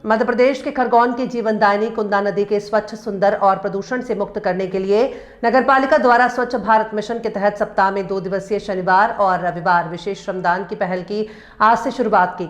मध्य प्रदेश के खरगोन की जीवनदायिनी कुंदा नदी के स्वच्छ, सुंदर और प्रदूषण से मुक्त करने के लिए नगरपालिका द्वारा स्वच्छ भारत मिशन के तहत सप्ताह में 2 दिवसीय शनिवार और रविवार विशेष श्रमदान की पहल की आज से शुरुआत की।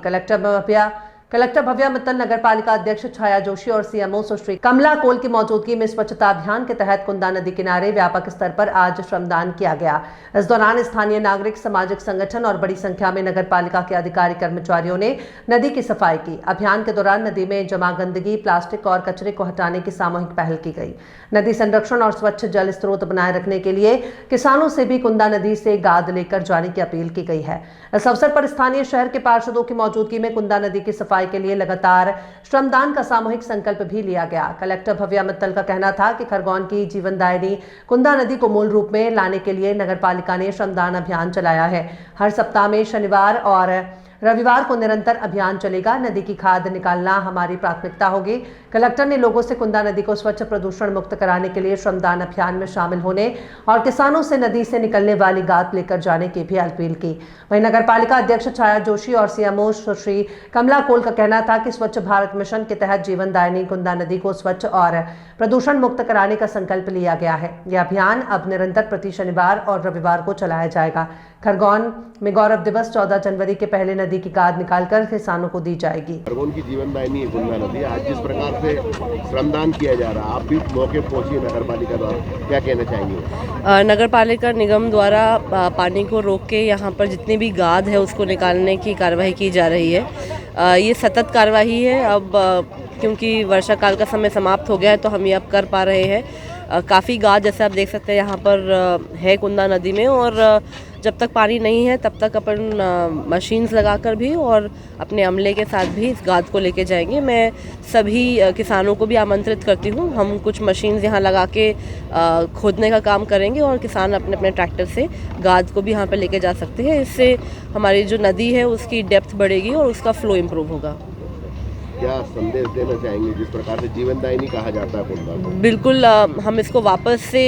कलेक्टर भव्या मित्तल, नगर पालिका अध्यक्ष छाया जोशी और सीएमओ सुश्री कमला कोल की मौजूदगी में स्वच्छता अभियान के तहत कुंदा नदी किनारे व्यापक स्तर पर आज श्रमदान किया गया। इस दौरान स्थानीय नागरिक, सामाजिक संगठन और बड़ी संख्या में नगर पालिका के अधिकारी कर्मचारियों ने नदी की सफाई की। अभियान के दौरान नदी में जमा गंदगी, प्लास्टिक और कचरे को हटाने की सामूहिक पहल की गई। नदी संरक्षण और स्वच्छ जल स्रोत बनाए रखने के लिए किसानों से भी कुंदा नदी से गाद लेकर जाने की अपील की गई है। इस अवसर पर स्थानीय शहर के पार्षदों की मौजूदगी में कुंदा नदी की सफाई के लिए लगातार श्रमदान का सामूहिक संकल्प भी लिया गया। कलेक्टर भव्या मित्तल का कहना था कि खरगोन की जीवनदायिनी कुंदा नदी को मूल रूप में लाने के लिए नगर पालिका ने श्रमदान अभियान चलाया है। हर सप्ताह में शनिवार और रविवार को निरंतर अभियान चलेगा। नदी की खाद निकालना हमारी प्राथमिकता होगी। कलेक्टर ने लोगों से कुंदा नदी को स्वच्छ, प्रदूषण मुक्त कराने के लिए श्रमदान अभियान में शामिल होने और किसानों से नदी से निकलने वाली गाद लेकर जाने की भी अपील की। वहीं नगर पालिका अध्यक्ष छाया जोशी और सीएमओ सुश्री कमला कोल का कहना था कि स्वच्छ भारत मिशन के तहत जीवनदायिनी कुंदा नदी को स्वच्छ और प्रदूषण मुक्त कराने का संकल्प लिया गया है। यह अभियान अब निरंतर प्रति शनिवार और रविवार को चलाया जाएगा। खरगोन में गौरव दिवस 14 जनवरी के पहले नदी की गाद निकालकर किसानों को दी जाएगी। खरगोन की जीवनदायिनी कुंदा नदी आज जिस प्रकार से श्रमदान किया जा रहा है, आप भी मौके पहुंची नगर पालिका द्वारा, क्या कहना चाहेंगे? नगर पालिका निगम द्वारा पानी को रोक के यहाँ पर जितनी भी गाद है उसको निकालने की कार्रवाई की जा रही है। ये सतत कार्रवाई है। अब क्योंकि वर्षा काल का समय समाप्त हो गया है तो हम ये अब कर पा रहे हैं। काफ़ी गाद जैसे आप देख सकते हैं यहाँ पर है कुंदा नदी में, और जब तक पानी नहीं है तब तक अपन मशीन्स लगाकर भी और अपने अमले के साथ भी इस गाद को लेके जाएंगे। मैं सभी किसानों को भी आमंत्रित करती हूँ। हम कुछ मशीन्स यहाँ लगा के खोदने का काम करेंगे और किसान अपने अपने ट्रैक्टर से गाद को भी यहाँ पे लेके जा सकते हैं। इससे हमारी जो नदी है उसकी डेप्थ बढ़ेगी और उसका फ्लो इम्प्रूव होगा। क्या संदेश देना चाहेंगे जिस प्रकार से जीवनदायिनी कहा जाता है कुंदा को? बिल्कुल, हम इसको वापस से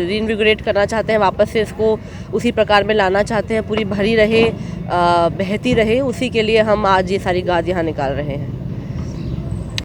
रीइन्विगोरेट करना चाहते हैं, वापस से इसको उसी प्रकार में लाना चाहते हैं, पूरी भरी रहे, बहती रहे। उसी के लिए हम आज ये सारी गाद यहाँ निकाल रहे हैं।